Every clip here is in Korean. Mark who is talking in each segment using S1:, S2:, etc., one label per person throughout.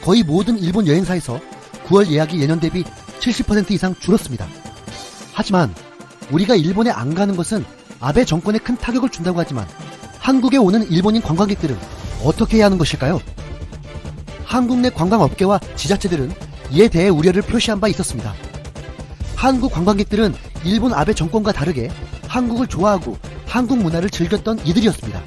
S1: 거의 모든 일본 여행사에서 9월 예약이 예년 대비 70% 이상 줄었습니다. 하지만 우리가 일본에 안 가는 것은 아베 정권에 큰 타격을 준다고 하지만 한국에 오는 일본인 관광객들은 어떻게 해야 하는 것일까요? 한국 내 관광업계와 지자체들은 이에 대해 우려를 표시한 바 있었습니다. 한국 관광객들은 일본 아베 정권과 다르게 한국을 좋아하고 한국 문화를 즐겼던 이들이었습니다.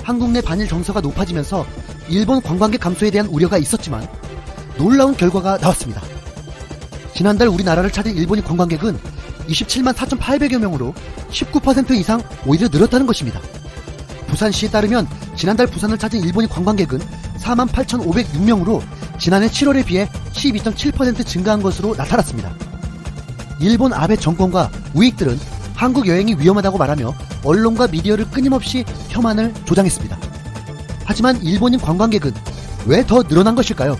S1: 한국 내 반일 정서가 높아지면서 일본 관광객 감소에 대한 우려가 있었지만 놀라운 결과가 나왔습니다. 지난달 우리나라를 찾은 일본인 관광객은 27만 4,800여 명으로 19% 이상 오히려 늘었다는 것입니다. 부산시에 따르면 지난달 부산을 찾은 일본인 관광객은 4만 8,506명으로 지난해 7월에 비해 12.7% 증가한 것으로 나타났습니다. 일본 아베 정권과 우익들은 한국 여행이 위험하다고 말하며 언론과 미디어를 끊임없이 혐한을 조장했습니다. 하지만 일본인 관광객은 왜 더 늘어난 것일까요?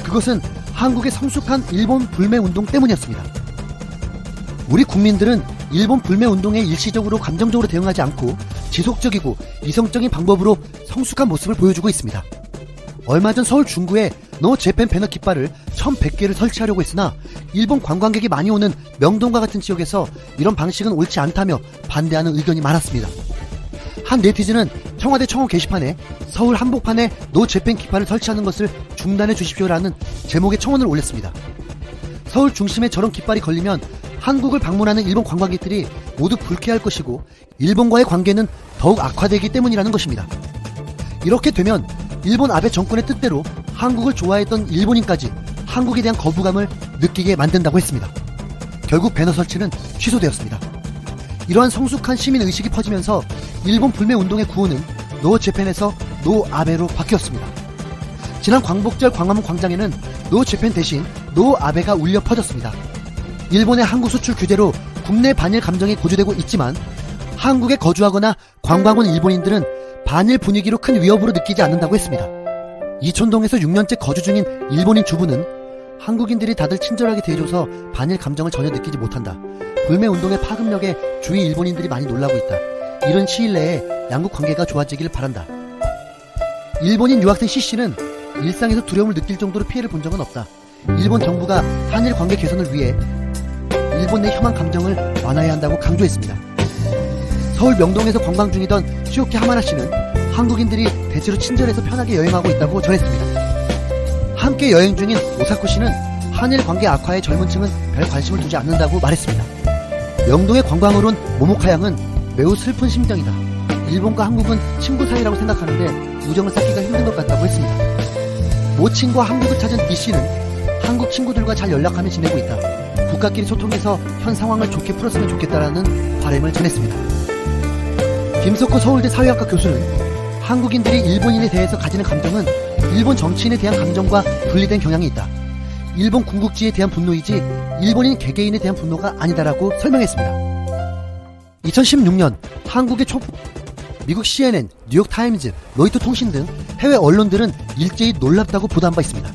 S1: 그것은 한국의 성숙한 일본 불매운동 때문이었습니다. 우리 국민들은 일본 불매운동에 일시적으로 감정적으로 대응하지 않고 지속적이고 이성적인 방법으로 성숙한 모습을 보여주고 있습니다. 얼마 전 서울 중구에 노 재팬 배너 깃발을 1,100개를 설치하려고 했으나 일본 관광객이 많이 오는 명동과 같은 지역에서 이런 방식은 옳지 않다며 반대하는 의견이 많았습니다. 한 네티즌은 청와대 청원 게시판에 서울 한복판에 노 재팬 깃발을 설치하는 것을 중단해 주십시오라는 제목의 청원을 올렸습니다. 서울 중심에 저런 깃발이 걸리면 한국을 방문하는 일본 관광객들이 모두 불쾌할 것이고 일본과의 관계는 더욱 악화되기 때문이라는 것입니다. 이렇게 되면 일본 아베 정권의 뜻대로 한국을 좋아했던 일본인까지 한국에 대한 거부감을 느끼게 만든다고 했습니다. 결국 배너 설치는 취소되었습니다. 이러한 성숙한 시민의식이 퍼지면서 일본 불매운동의 구호는 노 재팬에서 노 아베로 바뀌었습니다. 지난 광복절 광화문 광장에는 노 재팬 대신 노 아베가 울려 퍼졌습니다. 일본의 한국 수출 규제로 국내 반일 감정이 고조되고 있지만 한국에 거주하거나 관광 온 일본인들은 반일 분위기로 큰 위협으로 느끼지 않는다고 했습니다. 이촌동에서 6년째 거주 중인 일본인 주부는 한국인들이 다들 친절하게 대해줘서 반일 감정을 전혀 느끼지 못한다. 불매운동의 파급력에 주위 일본인들이 많이 놀라고 있다. 이런 시일 내에 양국 관계가 좋아지기를 바란다. 일본인 유학생 C씨는 일상에서 두려움을 느낄 정도로 피해를 본 적은 없다. 일본 정부가 한일 관계 개선을 위해 일본 내 혐한 감정을 완화해야 한다고 강조했습니다. 서울 명동에서 관광 중이던 시오키 하마나 씨는 한국인들이 대체로 친절해서 편하게 여행하고 있다고 전했습니다. 함께 여행 중인 오사쿠 씨는 한일 관계 악화에 젊은 층은 별 관심을 두지 않는다고 말했습니다. 명동에 관광을 온 모모카 양은 매우 슬픈 심정이다. 일본과 한국은 친구 사이라고 생각하는데 우정을 쌓기가 힘든 것 같다고 했습니다. 모친과 한국을 찾은 이 씨는 한국 친구들과 잘 연락하며 지내고 있다. 국가끼리 소통해서 현 상황을 좋게 풀었으면 좋겠다라는 바람을 전했습니다. 김석호 서울대 사회학과 교수는 한국인들이 일본인에 대해서 가지는 감정은 일본 정치인에 대한 감정과 분리된 경향이 있다. 일본 군국주의에 대한 분노이지 일본인 개개인에 대한 분노가 아니다라고 설명했습니다. 2016년 한국의 미국 CNN, 뉴욕타임즈, 로이터 통신 등 해외 언론들은 일제히 놀랍다고 보도한 바 있습니다.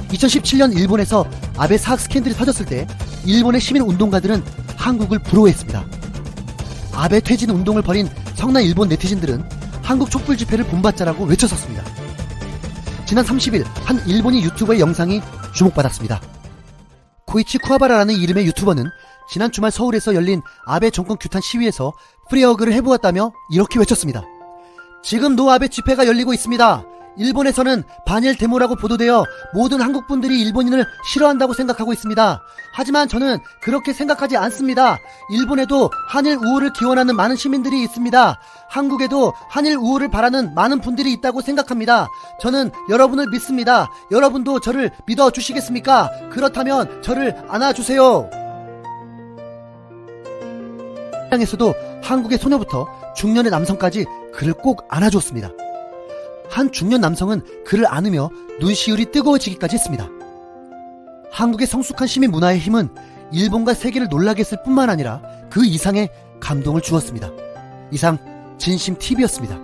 S1: 2017년 일본에서 아베 사학 스캔들이 터졌을 때 일본의 시민운동가들은 한국을 부러워했습니다. 아베 퇴진 운동을 벌인 성난 일본 네티즌들은 한국 촛불 집회를 본받자라고 외쳤었습니다. 지난 30일 한 일본인 유튜버의 영상이 주목받았습니다. 코이치 쿠와바라라는 이름의 유튜버는 지난 주말 서울에서 열린 아베 정권 규탄 시위에서 프리허그를 해보았다며 이렇게 외쳤습니다. 지금 노 아베 집회가 열리고 있습니다. 일본에서는 반일 데모라고 보도되어 모든 한국분들이 일본인을 싫어한다고 생각하고 있습니다. 하지만 저는 그렇게 생각하지 않습니다. 일본에도 한일 우호를 기원하는 많은 시민들이 있습니다. 한국에도 한일 우호를 바라는 많은 분들이 있다고 생각합니다. 저는 여러분을 믿습니다. 여러분도 저를 믿어주시겠습니까? 그렇다면 저를 안아주세요. 에서도 한국의 소녀부터 중년의 남성까지 그를 꼭 안아주었습니다. 한 중년 남성은 그를 안으며 눈시울이 뜨거워지기까지 했습니다. 한국의 성숙한 시민 문화의 힘은 일본과 세계를 놀라게 했을 뿐만 아니라 그 이상의 감동을 주었습니다. 이상 진심TV였습니다.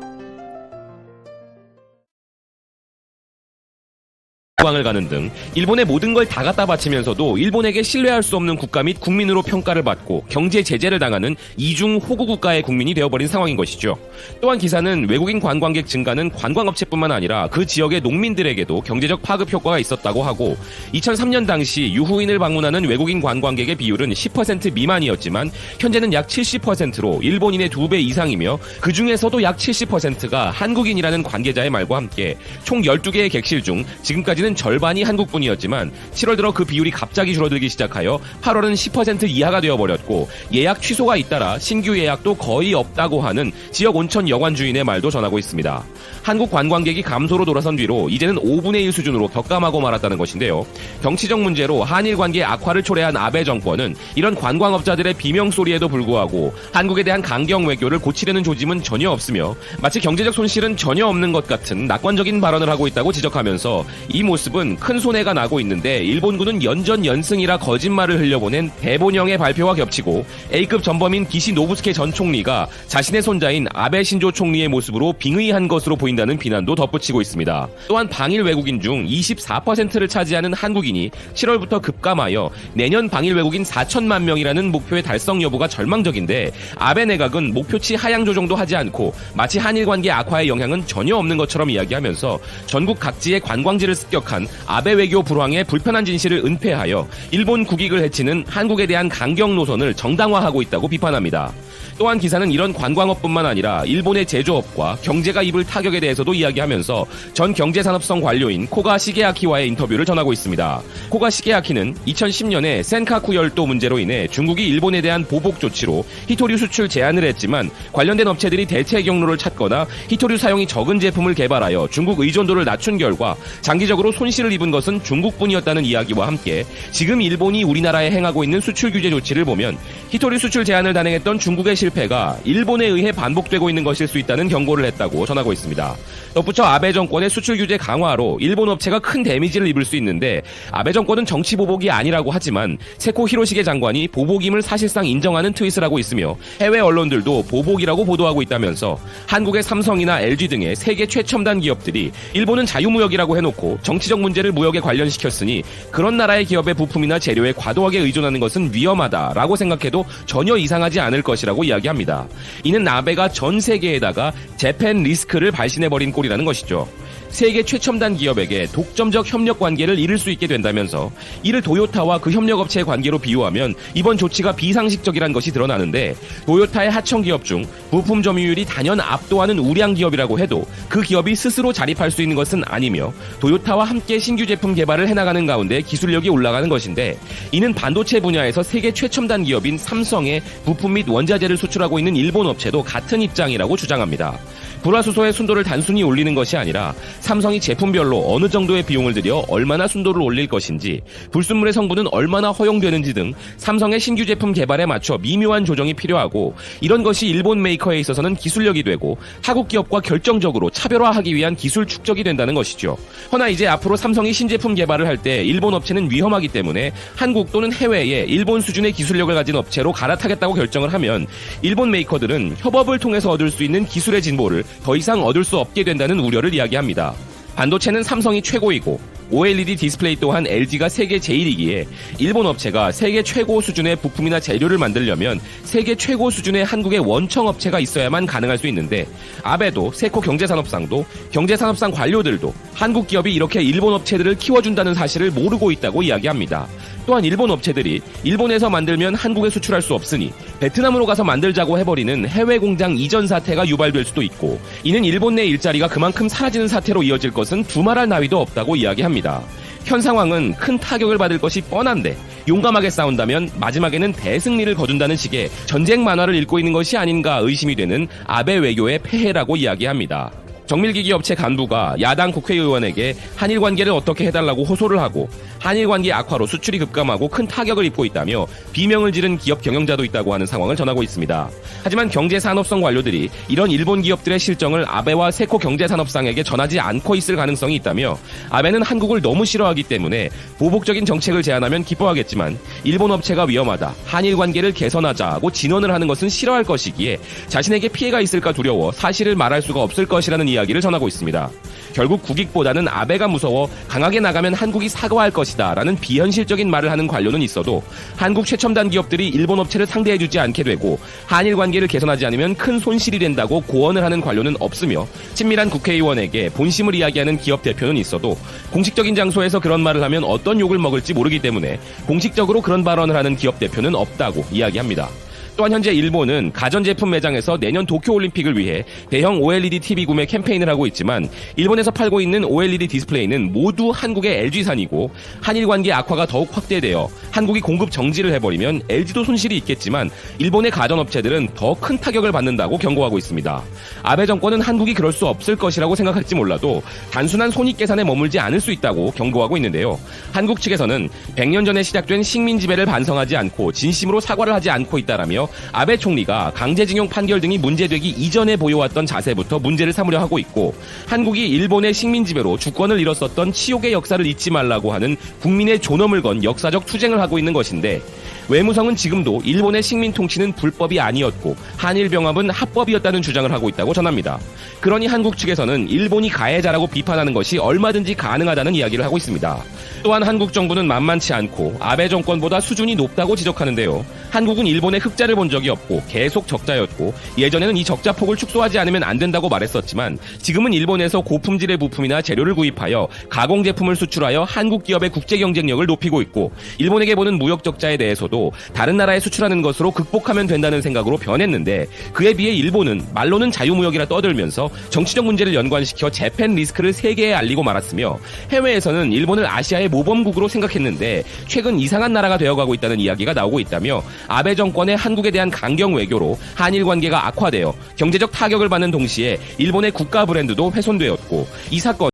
S2: 왕을 가는 등 일본의 모든 걸 다 갖다 바치면서도 일본에게 신뢰할 수 없는 국가 및 국민으로 평가를 받고 경제 제재를 당하는 이중 호구 국가의 국민이 되어버린 상황인 것이죠. 또한 기사는 외국인 관광객 증가는 관광업체뿐만 아니라 그 지역의 농민들에게도 경제적 파급 효과가 있었다고 하고 2003년 당시 유후인을 방문하는 외국인 관광객의 비율은 10% 미만이었지만 현재는 약 70%로 일본인의 2배 이상이며 그 중에서도 약 70%가 한국인이라는 관계자의 말과 함께 총 12개의 객실 중 지금까지는 절반이 한국분이었지만 7월 들어 그 비율이 갑자기 줄어들기 시작하여 8월은 10% 이하가 되어버렸고 예약 취소가 잇따라 신규 예약도 거의 없다고 하는 지역 온천 여관 주인의 말도 전하고 있습니다. 한국 관광객이 감소로 돌아선 뒤로 이제는 5분의 1 수준으로 격감하고 말았다는 것인데요. 정치적 문제로 한일 관계 악화를 초래한 아베 정권은 이런 관광업자들의 비명소리에도 불구하고 한국에 대한 강경 외교를 고치려는 조짐은 전혀 없으며 마치 경제적 손실은 전혀 없는 것 같은 낙관적인 발언을 하고 있다고 지적하면서 이 모습은 큰 손해가 나고 있는데 일본군은 연전연승이라 거짓말을 흘려보낸 대본영의 발표와 겹치고 A급 전범인 기시 노부스케 전 총리가 자신의 손자인 아베 신조 총리의 모습으로 빙의한 것으로 보인다는 비난도 덧붙이고 있습니다. 또한 방일 외국인 중 24%를 차지하는 한국인이 7월부터 급감하여 내년 방일 외국인 4천만 명이라는 목표의 달성 여부가 절망적인데 아베 내각은 목표치 하향 조정도 하지 않고 마치 한일 관계 악화의 영향은 전혀 없는 것처럼 이야기하면서 전국 각지의 관광지를 습격한 아베 외교 불황의 불편한 진실을 은폐하여 일본 국익을 해치는 한국에 대한 강경 노선을 정당화하고 있다고 비판합니다. 또한 기사는 이런 관광업뿐만 아니라 일본의 제조업과 경제가 입을 타격에 대해서도 이야기하면서 전 경제산업성 관료인 코가 시게아키와의 인터뷰를 전하고 있습니다. 코가 시게아키는 2010년에 센카쿠 열도 문제로 인해 중국이 일본에 대한 보복 조치로 히토류 수출 제한을 했지만 관련된 업체들이 대체 경로를 찾거나 히토류 사용이 적은 제품을 개발하여 중국 의존도를 낮춘 결과 장기적으로 손실을 입은 것은 중국뿐이었다는 이야기와 함께 지금 일본이 우리나라에 행하고 있는 수출 규제 조치를 보면 히토류 수출 제한을 단행했던 중국의 실패가 일본에 의해 반복되고 있는 것일 수 있다는 경고를 했다고 전하고 있습니다. 덧붙여 아베 정권의 수출 규제 강화로 일본 업체가 큰 데미지를 입을 수 있는데 아베 정권은 정치 보복이 아니라고 하지만 세코 히로시게 장관이 보복임을 사실상 인정하는 트윗을 하고 있으며 해외 언론들도 보복이라고 보도하고 있다면서 한국의 삼성이나 LG 등의 세계 최첨단 기업들이 일본은 자유무역이라고 해놓고 정치적 문제를 무역에 관련시켰으니 그런 나라의 기업의 부품이나 재료에 과도하게 의존하는 것은 위험하다라고 생각해도 전혀 이상하지 않을 것이라고 이야기합니다. 이는 아베가 전 세계에다가 재팬 리스크를 발신해버린 꼴이라는 것이죠. 세계 최첨단 기업에게 독점적 협력 관계를 이룰 수 있게 된다면서 이를 도요타와 그 협력업체의 관계로 비유하면 이번 조치가 비상식적이란 것이 드러나는데 도요타의 하청 기업 중 부품 점유율이 단연 압도하는 우량 기업이라고 해도 그 기업이 스스로 자립할 수 있는 것은 아니며 도요타와 함께 신규 제품 개발을 해나가는 가운데 기술력이 올라가는 것인데 이는 반도체 분야에서 세계 최첨단 기업인 삼성의 부품 및 원자재를 수출하고 있는 일본 업체도 같은 입장이라고 주장합니다. 불화수소의 순도를 단순히 올리는 것이 아니라 삼성이 제품별로 어느 정도의 비용을 들여 얼마나 순도를 올릴 것인지 불순물의 성분은 얼마나 허용되는지 등 삼성의 신규 제품 개발에 맞춰 미묘한 조정이 필요하고 이런 것이 일본 메이커에 있어서는 기술력이 되고 타국 기업과 결정적으로 차별화하기 위한 기술 축적이 된다는 것이죠. 허나 이제 앞으로 삼성이 신제품 개발을 할 때 일본 업체는 위험하기 때문에 한국 또는 해외에 일본 수준의 기술력을 가진 업체로 갈아타겠다고 결정을 하면 일본 메이커들은 협업을 통해서 얻을 수 있는 기술의 진보를 더 이상 얻을 수 없게 된다는 우려를 이야기합니다. 반도체는 삼성이 최고이고 OLED 디스플레이 또한 LG가 세계 제일이기에 일본 업체가 세계 최고 수준의 부품이나 재료를 만들려면 세계 최고 수준의 한국의 원청 업체가 있어야만 가능할 수 있는데 아베도 세코 경제산업상도 경제산업상 관료들도 한국 기업이 이렇게 일본 업체들을 키워준다는 사실을 모르고 있다고 이야기합니다. 또한 일본 업체들이 일본에서 만들면 한국에 수출할 수 없으니 베트남으로 가서 만들자고 해버리는 해외 공장 이전 사태가 유발될 수도 있고 이는 일본 내 일자리가 그만큼 사라지는 사태로 이어질 것은 두말할 나위도 없다고 이야기합니다. 현 상황은 큰 타격을 받을 것이 뻔한데 용감하게 싸운다면 마지막에는 대승리를 거둔다는 식의 전쟁 만화를 읽고 있는 것이 아닌가 의심이 되는 아베 외교의 폐해라고 이야기합니다. 정밀기기 업체 간부가 야당 국회의원에게 한일 관계를 어떻게 해달라고 호소를 하고 한일 관계 악화로 수출이 급감하고 큰 타격을 입고 있다며 비명을 지른 기업 경영자도 있다고 하는 상황을 전하고 있습니다. 하지만 경제산업성 관료들이 이런 일본 기업들의 실정을 아베와 세코 경제산업상에게 전하지 않고 있을 가능성이 있다며 아베는 한국을 너무 싫어하기 때문에 보복적인 정책을 제안하면 기뻐하겠지만 일본 업체가 위험하다, 한일 관계를 개선하자고 진언을 하는 것은 싫어할 것이기에 자신에게 피해가 있을까 두려워 사실을 말할 수가 없을 것이라는 이야기를 이야기를 전하고 있습니다. 결국 국익보다는 아베가 무서워 강하게 나가면 한국이 사과할 것이다 라는 비현실적인 말을 하는 관료는 있어도 한국 최첨단 기업들이 일본 업체를 상대해주지 않게 되고 한일 관계를 개선하지 않으면 큰 손실이 된다고 고언을 하는 관료는 없으며 친밀한 국회의원에게 본심을 이야기하는 기업 대표는 있어도 공식적인 장소에서 그런 말을 하면 어떤 욕을 먹을지 모르기 때문에 공식적으로 그런 발언을 하는 기업 대표는 없다고 이야기합니다. 또한 현재 일본은 가전제품 매장에서 내년 도쿄올림픽을 위해 대형 OLED TV 구매 캠페인을 하고 있지만 일본에서 팔고 있는 OLED 디스플레이는 모두 한국의 LG산이고 한일 관계 악화가 더욱 확대되어 한국이 공급 정지를 해버리면 LG도 손실이 있겠지만 일본의 가전업체들은 더 큰 타격을 받는다고 경고하고 있습니다. 아베 정권은 한국이 그럴 수 없을 것이라고 생각할지 몰라도 단순한 손익계산에 머물지 않을 수 있다고 경고하고 있는데요. 한국 측에서는 100년 전에 시작된 식민 지배를 반성하지 않고 진심으로 사과를 하지 않고 있다라며 아베 총리가 강제징용 판결 등이 문제되기 이전에 보여왔던 자세부터 문제를 삼으려 하고 있고 한국이 일본의 식민 지배로 주권을 잃었었던 치욕의 역사를 잊지 말라고 하는 국민의 존엄을 건 역사적 투쟁을 하고 있는 것인데 외무성은 지금도 일본의 식민 통치는 불법이 아니었고 한일 병합은 합법이었다는 주장을 하고 있다고 전합니다. 그러니 한국 측에서는 일본이 가해자라고 비판하는 것이 얼마든지 가능하다는 이야기를 하고 있습니다. 또한 한국 정부는 만만치 않고 아베 정권보다 수준이 높다고 지적하는데요. 한국은 일본의 흑자를 본 적이 없고 계속 적자였고 예전에는 이 적자 폭을 축소하지 않으면 안 된다고 말했었지만 지금은 일본에서 고품질의 부품이나 재료를 구입하여 가공 제품을 수출하여 한국 기업의 국제 경쟁력을 높이고 있고 일본에게 보는 무역 적자에 대해서도 다른 나라에 수출하는 것으로 극복하면 된다는 생각으로 변했는데 그에 비해 일본은 말로는 자유무역이라 떠들면서 정치적 문제를 연관시켜 재팬 리스크를 세계에 알리고 말았으며 해외에서는 일본을 아시아의 모범국으로 생각했는데 최근 이상한 나라가 되어가고 있다는 이야기가 나오고 있다며 아베 정권의 한국에 대한 강경 외교로 한일 관계가 악화되어 경제적 타격을 받는 동시에 일본의 국가 브랜드도 훼손되었고 이 사건은